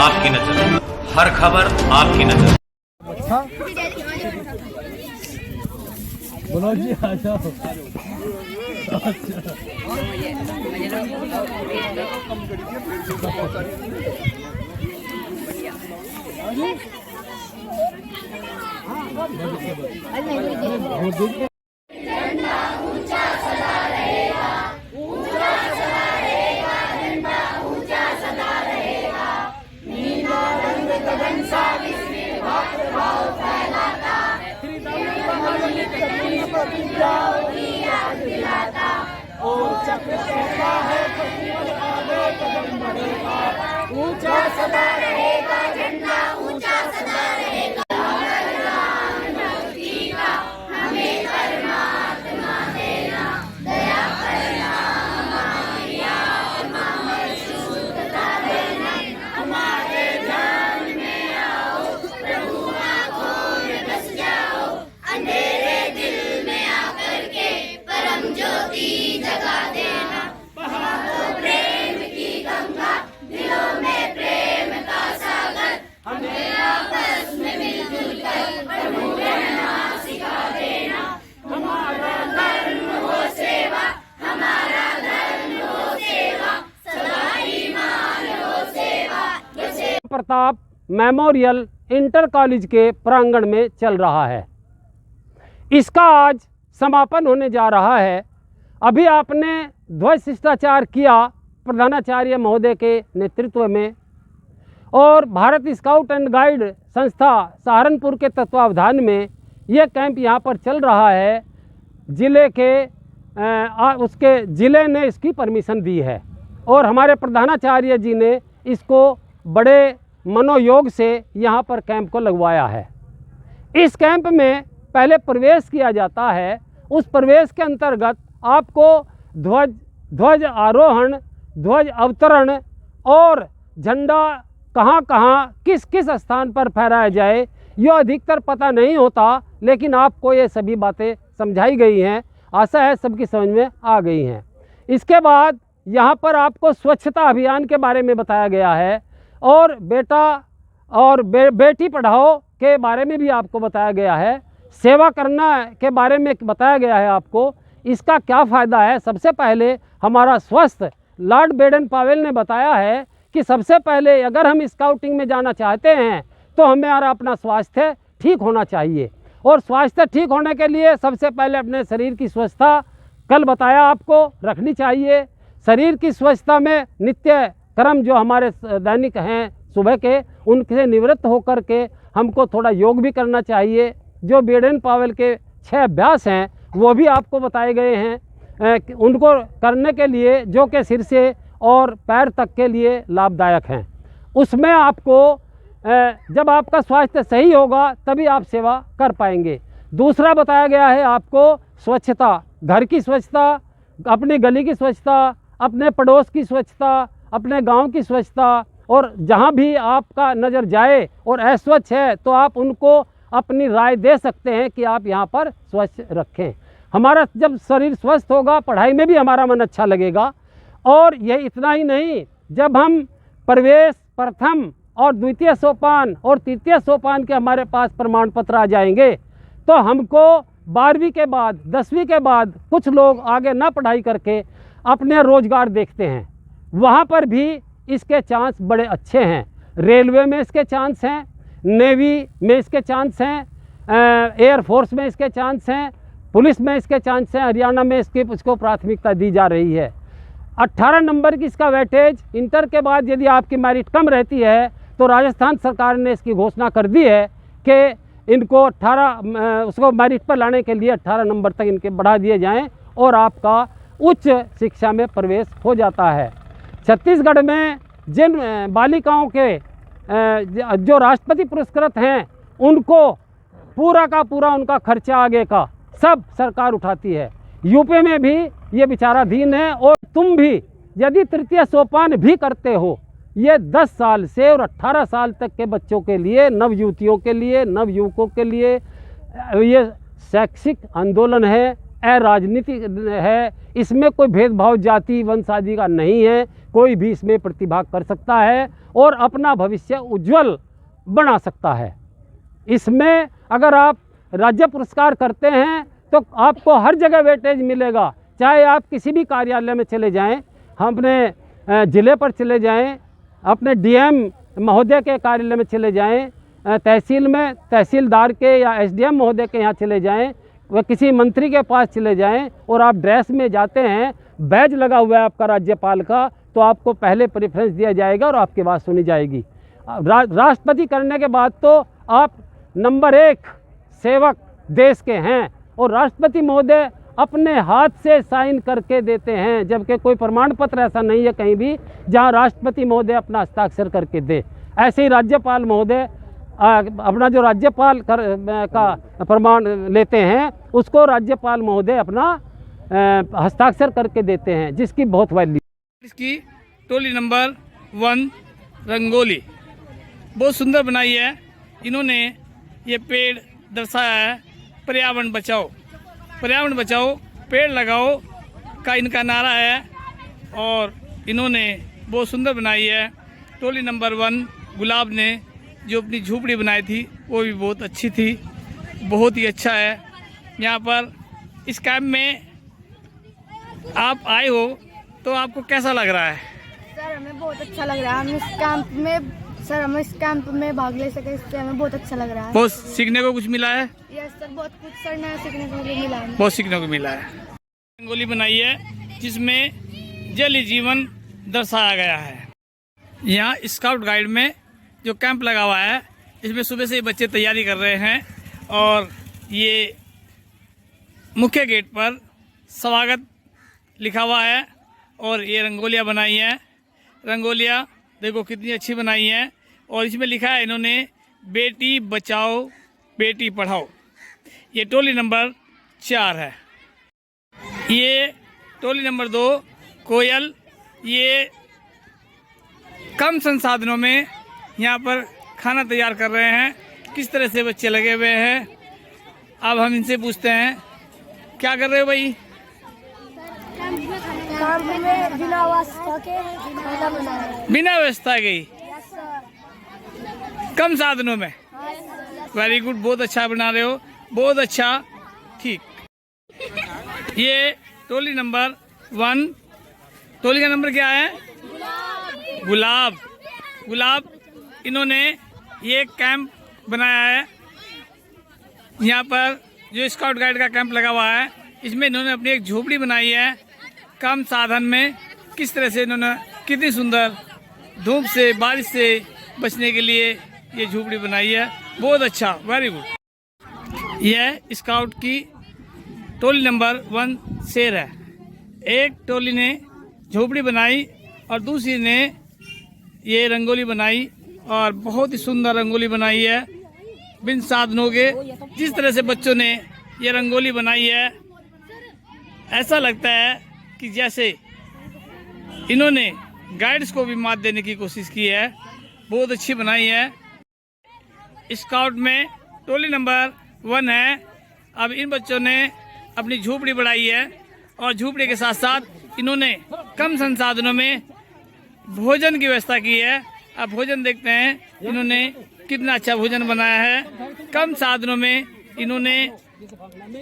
आपकी नजर, हर खबर आपकी नजर। बोलो जी, आ जाओ। और चक्र कहता है प्रतिबल आगे कदम बढ़ेगा, ऊंचा सदा रहेगा झंडा, ऊंचा सदा रहेगा। भक्ति का हमें परमात्मा देना, दया करना हमारी आत्मा में शुद्धता देना। हमारे ध्यान में आओ, प्रभु आंखों में बस जाओ, अंधेरे दिल में आकर के परम ज्योति जगा देना। बहाओ प्रेम की गंगा, दिलों में प्रेम का सागर, हमें आपस में मिलजुल कर प्रभु रहना सिखा देना। हमारा धर्म हो सेवा, हमारा धर्म हो सेवा, सदा ईमान हो सेवा। प्रताप मेमोरियल इंटर कॉलेज के प्रांगण में चल रहा है। इसका आज समापन होने जा रहा है। अभी आपने ध्वज शिष्टाचार किया प्रधानाचार्य महोदय के नेतृत्व में, और भारत स्काउट एंड गाइड संस्था सहारनपुर के तत्वावधान में ये कैंप यहाँ पर चल रहा है। ज़िले के उसके ज़िले ने इसकी परमिशन दी है और हमारे प्रधानाचार्य जी ने इसको बड़े मनोयोग से यहाँ पर कैंप को लगवाया है। इस कैंप में पहले प्रवेश किया जाता है। उस प्रवेश के अंतर्गत आपको ध्वज आरोहण, ध्वज अवतरण और झंडा कहाँ कहाँ किस किस स्थान पर फहराया जाए यह अधिकतर पता नहीं होता, लेकिन आपको ये सभी बातें समझाई गई हैं। आशा है सबकी समझ में आ गई हैं। इसके बाद यहाँ पर आपको स्वच्छता अभियान के बारे में बताया गया है और बेटी पढ़ाओ के बारे में भी आपको बताया गया है। सेवा करना के बारे में बताया गया है आपको। इसका क्या फ़ायदा है? सबसे पहले हमारा स्वस्थ, लॉर्ड बेडन पावेल ने बताया है कि सबसे पहले अगर हम स्काउटिंग में जाना चाहते हैं तो हमारा अपना स्वास्थ्य ठीक होना चाहिए, और स्वास्थ्य ठीक होने के लिए सबसे पहले अपने शरीर की स्वच्छता, कल बताया आपको, रखनी चाहिए। शरीर की स्वच्छता में नित्य कर्म जो हमारे दैनिक हैं सुबह के, उनसे निवृत्त होकर के हमको थोड़ा योग भी करना चाहिए। जो बेडन पावेल के 6 अभ्यास हैं वो भी आपको बताए गए हैं, उनको करने के लिए जो कि सिर से और पैर तक के लिए लाभदायक हैं। उसमें आपको जब आपका स्वास्थ्य सही होगा तभी आप सेवा कर पाएंगे। दूसरा बताया गया है आपको स्वच्छता, घर की स्वच्छता, अपनी गली की स्वच्छता, अपने पड़ोस की स्वच्छता, अपने गांव की स्वच्छता, और जहां भी आपका नज़र जाए और अस्वच्छ है तो आप उनको अपनी राय दे सकते हैं कि आप यहाँ पर स्वच्छ रखें। हमारा जब शरीर स्वस्थ होगा पढ़ाई में भी हमारा मन अच्छा लगेगा। और यह इतना ही नहीं, जब हम प्रवेश प्रथम और द्वितीय सोपान और तृतीय सोपान के हमारे पास प्रमाण पत्र आ जाएंगे तो हमको 12वीं के बाद 10वीं के बाद कुछ लोग आगे ना पढ़ाई करके अपने रोजगार देखते हैं, वहाँ पर भी इसके चांस बड़े अच्छे हैं। रेलवे में इसके चांस हैं, नेवी में इसके चांस हैं, एयरफोर्स में इसके चांस हैं, पुलिस में इसके चांस हैं। हरियाणा में इसको प्राथमिकता दी जा रही है। 18 नंबर की इसका वेटेज, इंटर के बाद यदि आपकी मेरिट कम रहती है तो राजस्थान सरकार ने इसकी घोषणा कर दी है कि इनको 18 उसको मेरिट पर लाने के लिए 18 नंबर तक इनके बढ़ा दिए जाएं और आपका उच्च शिक्षा में प्रवेश हो जाता है। छत्तीसगढ़ में जिन बालिकाओं के जो राष्ट्रपति पुरस्कृत हैं उनको पूरा का पूरा उनका खर्चा आगे का सब सरकार उठाती है। यूपी में भी ये विचाराधीन है। और तुम भी यदि तृतीय सोपान भी करते हो, ये 10 साल से और 18 साल तक के बच्चों के लिए, नवयुवतियों के लिए, नवयुवकों के लिए ये शैक्षिक आंदोलन है, अराजनीतिक है, इसमें कोई भेदभाव जाति वंश आदि का नहीं है, कोई भी इसमें प्रतिभाग कर सकता है और अपना भविष्य उज्जवल बना सकता है। इसमें अगर आप राज्य पुरस्कार करते हैं तो आपको हर जगह वेटेज मिलेगा, चाहे आप किसी भी कार्यालय में चले जाएं, हम अपने ज़िले पर चले जाएं, अपने डीएम महोदय के कार्यालय में चले जाएं, तहसील में तहसीलदार के या एसडीएम महोदय के यहाँ चले जाएं, वह किसी मंत्री के पास चले जाएं और आप ड्रेस में जाते हैं, बैज लगा हुआ है आपका राज्यपाल का, तो आपको पहले प्रेफरेंस दिया जाएगा और आपकी बात सुनी जाएगी। राष्ट्रपति करने के बाद तो आप नंबर 1 सेवक देश के हैं और राष्ट्रपति महोदय अपने हाथ से साइन करके देते हैं, जबकि कोई प्रमाण पत्र ऐसा नहीं है कहीं भी जहां राष्ट्रपति महोदय अपना हस्ताक्षर करके दे। ऐसे ही राज्यपाल महोदय अपना जो राज्यपाल का प्रमाण लेते हैं उसको राज्यपाल महोदय अपना हस्ताक्षर करके देते हैं, जिसकी बहुत वैल्यू। इसकी टोली नंबर 1 रंगोली बहुत सुंदर बनाई है। इन्होंने ये पेड़ दर्शाया है, पर्यावरण बचाओ, पर्यावरण बचाओ पेड़ लगाओ का इनका नारा है और इन्होंने बहुत सुंदर बनाई है। टोली नंबर 1 गुलाब ने जो अपनी झोपड़ी बनाई थी वो भी बहुत अच्छी थी, बहुत ही अच्छा है। यहाँ पर इस कैंप में आप आए हो तो आपको कैसा लग रहा है? सर हमें बहुत अच्छा लग रहा है, हम इस कैंप में भाग ले सके, इससे हमें बहुत अच्छा लग रहा है। बहुत सीखने को कुछ मिला है? यस सर, बहुत कुछ सर नया सीखने को मिला है। बहुत सीखने को मिला है। रंगोली बनाई है जिसमें जल ही जीवन दर्शाया गया है। यहाँ स्काउट गाइड में जो कैंप लगा हुआ है इसमें सुबह से ही बच्चे तैयारी कर रहे हैं और ये मुख्य गेट पर स्वागत लिखा हुआ है और ये रंगोलियाँ बनाई हैं। रंगोलियाँ देखो कितनी अच्छी बनाई हैं और इसमें लिखा है इन्होंने बेटी बचाओ बेटी पढ़ाओ। ये टोली नंबर 4 है। ये टोली नंबर 2 कोयल, ये कम संसाधनों में यहाँ पर खाना तैयार कर रहे हैं। किस तरह से बच्चे लगे हुए हैं, अब हम इनसे पूछते हैं क्या कर रहे हो भाई? बिना व्यवस्था के खाना बना रहे हैं। बिना व्यवस्था के कम साधनों में। वेरी गुड, बहुत अच्छा बना रहे हो, बहुत अच्छा, ठीक। ये टोली नंबर 1, टोली का नंबर क्या है? गुलाब। गुलाब इन्होंने ये कैंप बनाया है। यहाँ पर जो स्काउट गाइड का कैंप लगा हुआ है इसमें इन्होंने अपनी एक झोपड़ी बनाई है कम साधन में। किस तरह से इन्होंने कितनी सुंदर धूप से बारिश से बचने के लिए ये झोपड़ी बनाई है, बहुत अच्छा, वेरी गुड। यह स्काउट की टोली नंबर 1 शेर है। एक टोली ने झोपड़ी बनाई और दूसरी ने ये रंगोली बनाई और बहुत ही सुंदर रंगोली बनाई है बिन साधनों के। जिस तरह से बच्चों ने ये रंगोली बनाई है ऐसा लगता है कि जैसे इन्होंने गाइड्स को भी मात देने की कोशिश की है, बहुत अच्छी बनाई है। स्काउट में टोली नंबर 1 है। अब इन बच्चों ने अपनी झोपड़ी बनाई है और झोपड़ी के साथ साथ इन्होंने कम संसाधनों में भोजन की व्यवस्था की है। अब भोजन देखते हैं इन्होंने कितना अच्छा भोजन बनाया है। कम साधनों में इन्होंने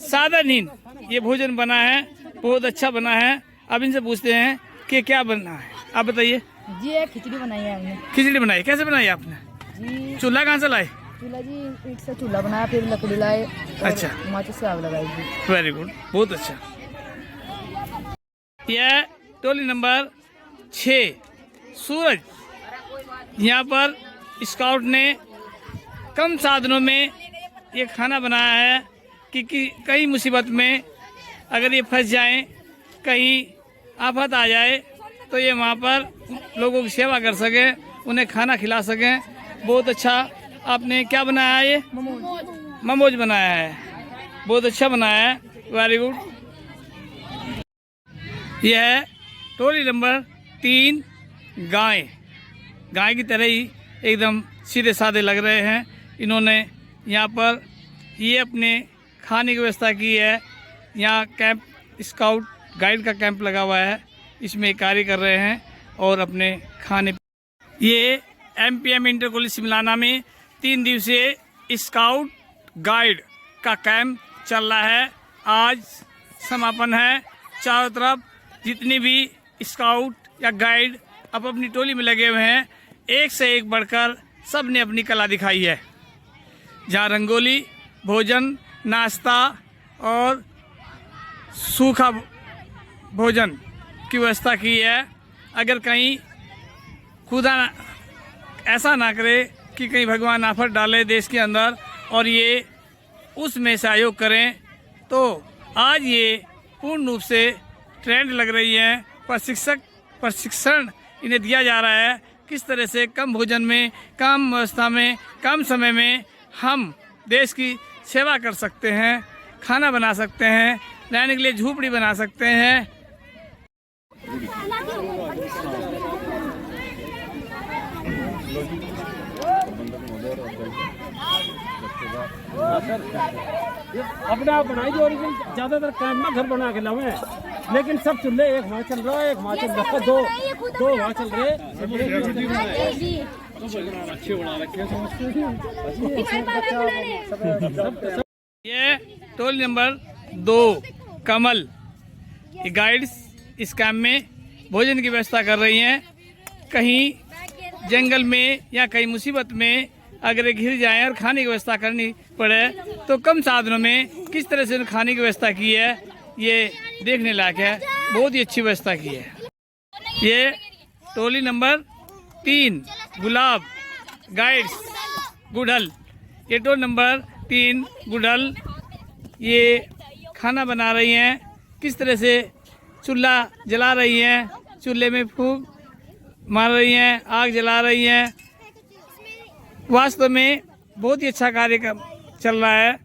साधनहीन ये भोजन बना है, बहुत अच्छा बना है। अब इनसे पूछते हैं कि क्या बना है, आप बताइए। जी एक खिचड़ी बनाई है हमने। खिचड़ी बनाई, कैसे बनाई आपने? जी चूल्हा कहाँ से लाए? चूल्हा जी ईंट से चूल्हा बनाया, फिर लकड़ी लाए। अच्छा, माचिस से आग लगाई थी। वेरी गुड, बहुत अच्छा। यह टोली नंबर 6 सूरज। यहाँ पर स्काउट ने कम साधनों में ये खाना बनाया है कि कई मुसीबत में अगर ये फंस जाएं, कहीं आफत आ जाए तो ये वहाँ पर लोगों की सेवा कर सकें, उन्हें खाना खिला सकें। बहुत अच्छा आपने क्या बनाया है? ये ममोज बनाया है, बहुत अच्छा बनाया है, वेरी गुड। यह है टोली नंबर 3 गाय। गाय की तरह ही एकदम सीधे साधे लग रहे हैं। इन्होंने यहाँ पर ये अपने खाने की व्यवस्था की है। यहाँ कैंप स्काउट गाइड का कैंप लगा हुआ है, इसमें कार्य कर रहे हैं और अपने खाने। ये MPM इंटर कॉलेज सिमलाना में 3 दिवसीय स्काउट गाइड का कैंप चल रहा है। आज समापन है। चारों तरफ जितनी भी स्काउट या गाइड अब अपनी टोली में लगे हुए हैं, एक से एक बढ़कर सब ने अपनी कला दिखाई है। जहाँ रंगोली, भोजन, नाश्ता और सूखा भोजन की व्यवस्था की है। अगर कहीं खुदा ऐसा ना करे कि कहीं भगवान आफत डाले देश के अंदर और ये उसमें सहयोग करें, तो आज ये पूर्ण रूप से ट्रेंड लग रही है। प्रशिक्षण इन्हें दिया जा रहा है किस तरह से कम भोजन में, कम व्यवस्था में, कम समय में हम देश की सेवा कर सकते हैं, खाना बना सकते हैं, रहने के लिए झूपड़ी बना सकते हैं। अपने आप बनाई जो ओरिजिनल ज़्यादातर कैंप में घर बना के लावे, लेकिन सब चूल्हे एक वहाँ चल रहा है, एक वहाँ चल रहा है, दो वहाँ चल रहे। ये टोल नंबर 2 कमल, ये गाइड्स इस कैंप में भोजन की व्यवस्था कर रही हैं। कहीं जंगल में या कहीं मुसीबत में अगर घिर जाए और खाने की व्यवस्था करनी पड़े तो कम साधनों में किस तरह से खाने की व्यवस्था की है, ये देखने लायक है। बहुत ही अच्छी व्यवस्था की है। ये टोली नंबर 3 गुलाब गाइड्स गुड़हल, ये टोल नंबर 3 गुड़हल, ये खाना बना रही हैं। किस तरह से चूल्हा जला रही हैं, चूल्हे में फूंक मार रही हैं, आग जला रही हैं। वास्तव में बहुत ही अच्छा कार्यक्रम चल रहा है।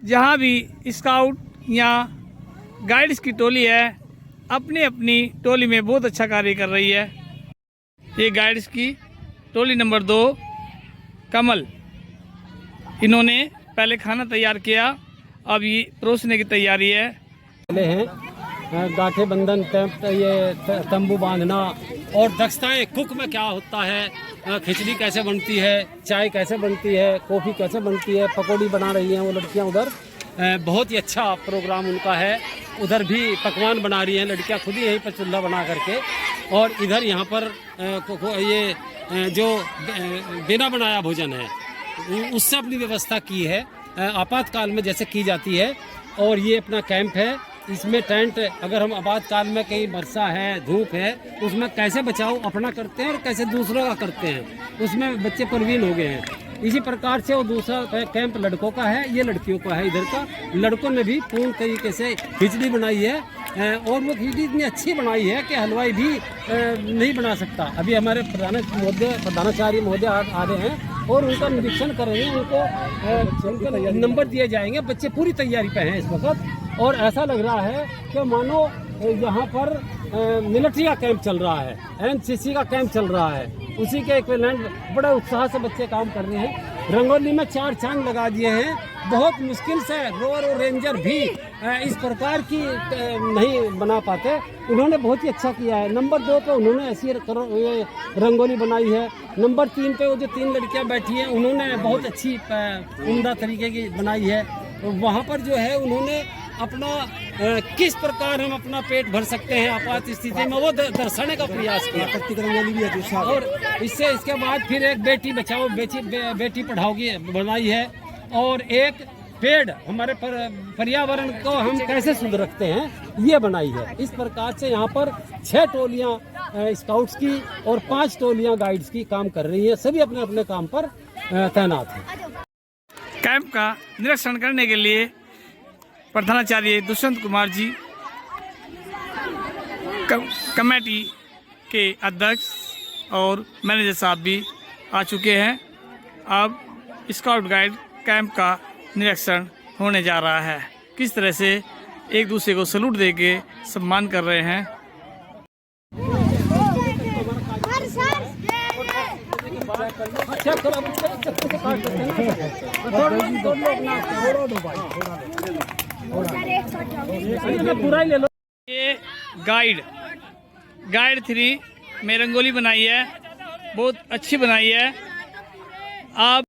जहाँ भी स्काउट या गाइड्स की टोली है, अपनी अपनी टोली में बहुत अच्छा कार्य कर रही है। ये गाइड्स की टोली नंबर 2 कमल, इन्होंने पहले खाना तैयार किया, अब ये परोसने की तैयारी है। पहले हैं गांठे बंधन, ये तंबू बांधना और दक्षताएं, कुक में क्या होता है, खिचड़ी कैसे बनती है, चाय कैसे बनती है, कॉफ़ी कैसे बनती है, पकौड़ी बना रही हैं वो लड़कियां उधर। बहुत ही अच्छा प्रोग्राम उनका है। उधर भी पकवान बना रही हैं लड़कियां खुद ही यहीं पर चूल्हा बना करके, और इधर यहाँ पर ये जो बिना बनाया भोजन है उससे अपनी व्यवस्था की है, आपातकाल में जैसे की जाती है। और ये अपना कैंप है, इसमें टेंट, अगर हम आपातकाल में कहीं वर्षा है, धूप है, उसमें कैसे बचाव अपना करते हैं और कैसे दूसरों का करते हैं, उसमें बच्चे प्रवीण हो गए हैं। इसी प्रकार से वो दूसरा कैंप लड़कों का है, ये लड़कियों का है। इधर का लड़कों ने भी पूर्ण तरीके से खिचड़ी बनाई है, और वो खिचड़ी इतनी अच्छी बनाई है कि हलवाई भी नहीं बना सकता। अभी हमारे प्रधानाचार्य महोदय आ रहे हैं और उनका निरीक्षण कर रहे हैं, उनको नंबर दिए जाएंगे। बच्चे पूरी तैयारी पे हैं इस वक्त, और ऐसा लग रहा है कि मानो यहाँ पर मिलिट्री का कैंप चल रहा है, NCC का कैंप चल रहा है, उसी के इक्विवेलेंट बड़े उत्साह से बच्चे काम कर रहे हैं। रंगोली में 4 चांद लगा दिए हैं। बहुत मुश्किल से रोअर और रेंजर भी इस प्रकार की नहीं बना पाते, उन्होंने बहुत ही अच्छा किया है। नंबर 2 पे उन्होंने ऐसी रंगोली बनाई है। नंबर 3 पे वो जो 3 लड़कियां बैठी हैं, उन्होंने बहुत अच्छी उम्दा तरीके की बनाई है। वहाँ पर जो है उन्होंने अपना किस प्रकार हम अपना पेट भर सकते हैं आपात स्थिति में, वो दर्शाने का प्रयास किया। रंगोली भी है। और इसके बाद फिर एक बेटी बचाओ बेटी पढ़ाओ की बनाई है, और एक पेड़, हमारे पर्यावरण को हम कैसे शुद्ध रखते हैं, ये बनाई है। इस प्रकार से यहाँ पर 6 टोलियाँ स्काउट्स की और 5 टोलियाँ गाइड्स की काम कर रही हैं। सभी अपने अपने काम पर तैनात हैं। कैंप का निरीक्षण करने के लिए प्रधानाचार्य दुष्यंत कुमार जी, कमेटी के अध्यक्ष और मैनेजर साहब भी आ चुके हैं। अब स्काउट गाइड कैंप का निरीक्षण होने जा रहा है। किस तरह से एक दूसरे को सैल्यूट देके सम्मान कर रहे हैं। पूरा ही ले लो। ये गाइड 3 में रंगोली बनाई है, बहुत अच्छी बनाई है। आप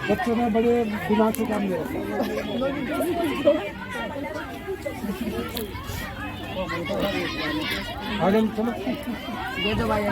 बच्चों में बड़े दिमाग से काम ले आगे चलो दे दो भाई।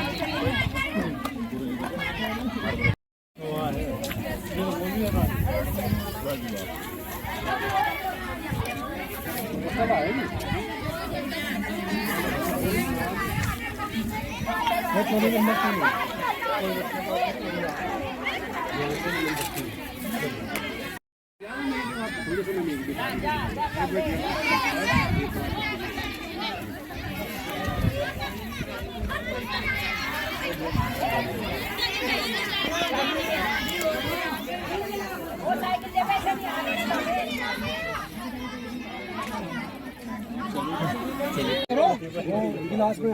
गिलास में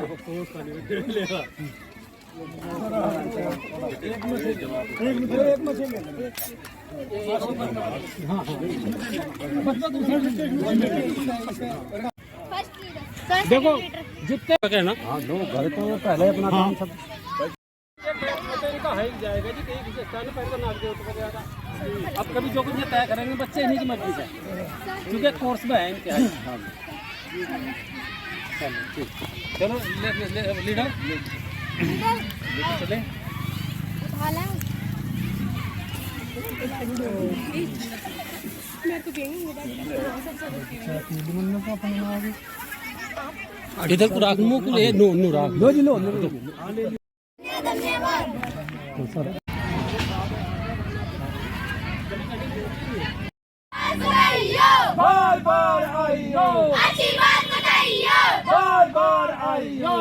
एक मशीन देखो जितने ना लो घर तो पहले अपना काम सब जाएगा जी अब कभी जो कुछ तय करेंगे बच्चे इन्हीं की मर्जी से, क्योंकि कोर्स में है इनके। चलो लीडर चले इधर को राख मुंह को नो राख लो जी लो बार बार आइयो, अच्छी बात बताइयो, बार बार आइयो,